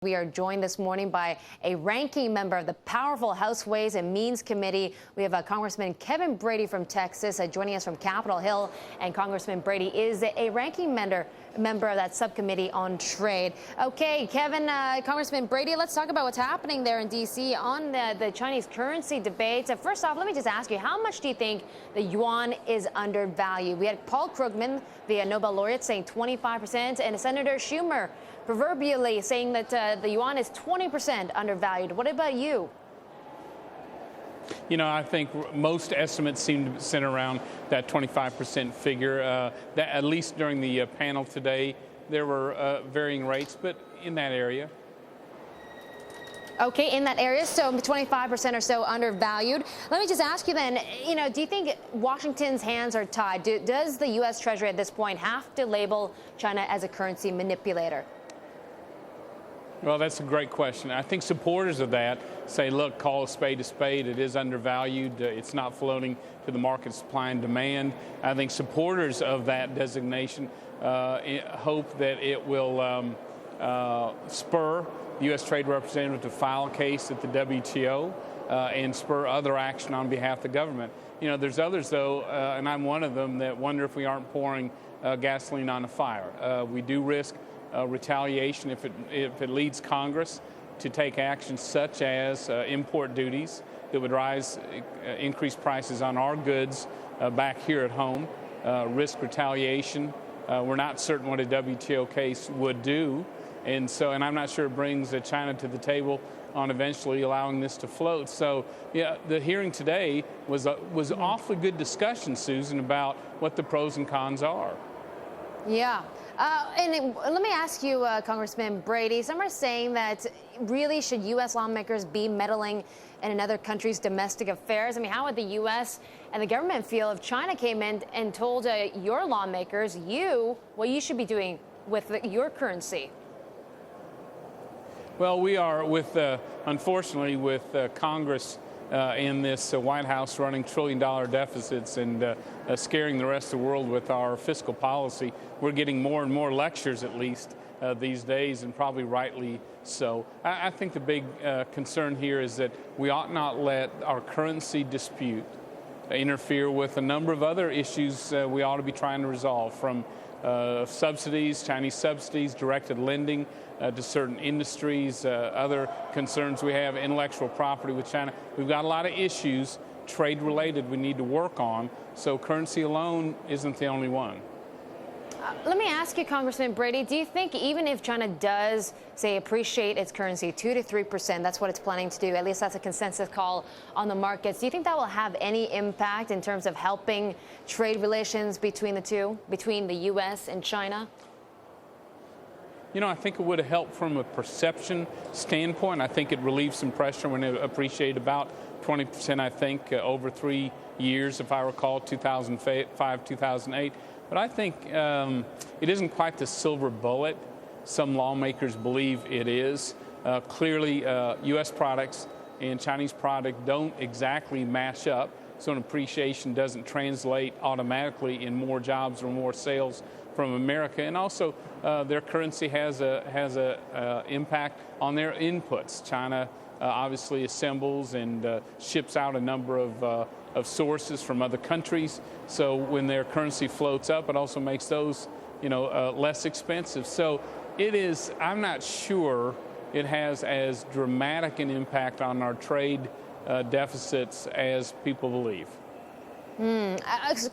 We are joined this morning by a ranking member of the powerful House Ways and Means Committee. We have Congressman Kevin Brady from Texas joining us from Capitol Hill. And Congressman Brady is a ranking member of that subcommittee on trade. Okay, Kevin, Congressman Brady, let's talk about what's happening there in D.C. on the Chinese currency debate. First off, let me just ask you, how much do you think the yuan is undervalued? We had Paul Krugman, the Nobel laureate, saying 25%, and Senator Schumer proverbially saying that the yuan is 20% undervalued. What about you? You know, I think most estimates seem to center around that 25% figure. That at least during the panel today, there were varying rates, but in that area. Okay, in that area, so 25% or so undervalued. Let me just ask you then, do you think Washington's hands are tied? Does the U.S. Treasury at this point have to label China as a currency manipulator? Well, that's a great question. I think supporters of that say, look, call a spade. It is undervalued. It's not floating to the market supply and demand. I think supporters of that designation hope that it will spur the U.S. Trade Representative to file a case at the WTO and spur other action on behalf of the government. You know, there's others, though, and I'm one of them, that wonder if we aren't pouring gasoline on a fire. We do risk retaliation if it leads Congress to take actions such as import duties that would increase prices on our goods back here at home, risk retaliation. We're not certain what a WTO case would do, and I'm not sure it brings China to the table on eventually allowing this to float. So, yeah, the hearing today was awfully good discussion, Susan, about what the pros and cons are. Yeah. Let me ask you, Congressman Brady, some are saying that really should U.S. lawmakers be meddling in another country's domestic affairs? I mean, how would the U.S. and the government feel if China came in and told your lawmakers what you should be doing with your currency? Well, we are unfortunately, with Congress in this White House running trillion-dollar deficits and scaring the rest of the world with our fiscal policy. We're getting more and more lectures, at least, these days, and probably rightly so. I think the big concern here is that we ought not let our currency dispute interfere with a number of other issues we ought to be trying to resolve, from subsidies, Chinese subsidies, directed lending to certain industries, other concerns we have, intellectual property with China. We've got a lot of issues, trade-related, we need to work on, so currency alone isn't the only one. Let me ask you, Congressman Brady, do you think even if China does, say, appreciate its currency 2 to 3%, that's what it's planning to do, at least that's a consensus call on the markets, do you think that will have any impact in terms of helping trade relations between the two, between the U.S. and China? You know, I think it would have helped from a perception standpoint. I think it relieved some pressure when it appreciated about 20%, I think, over 3 years, if I recall, 2005, 2008. But I think it isn't quite the silver bullet some lawmakers believe it is. Clearly, U.S. products and Chinese product don't exactly match up, so an appreciation doesn't translate automatically in more jobs or more sales from America. And also, their currency has a impact on their inputs. China obviously assembles and ships out a number of sources from other countries. So when their currency floats up, it also makes those, less expensive. So I'm not sure it has as dramatic an impact on our trade deficits as people believe.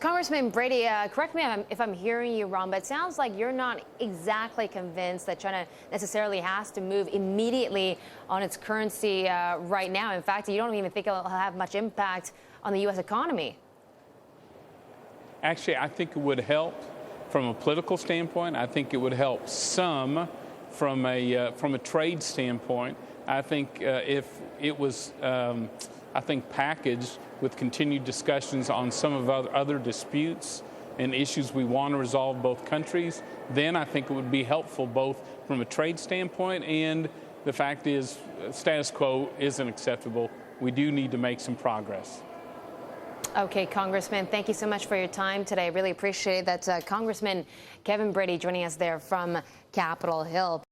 Congressman Brady, correct me if I'm hearing you wrong, but it sounds like you're not exactly convinced that China necessarily has to move immediately on its currency right now. In fact, you don't even think it'll have much impact on the U.S. economy. Actually, I think it would help from a political standpoint. I think it would help some from a trade standpoint. I think if it was, packaged with continued discussions on some of other disputes and issues we want to resolve both countries, then I think it would be helpful both from a trade standpoint, and the fact is status quo isn't acceptable. We do need to make some progress. Okay, Congressman, thank you so much for your time today. I really appreciate that. Congressman Kevin Brady joining us there from Capitol Hill.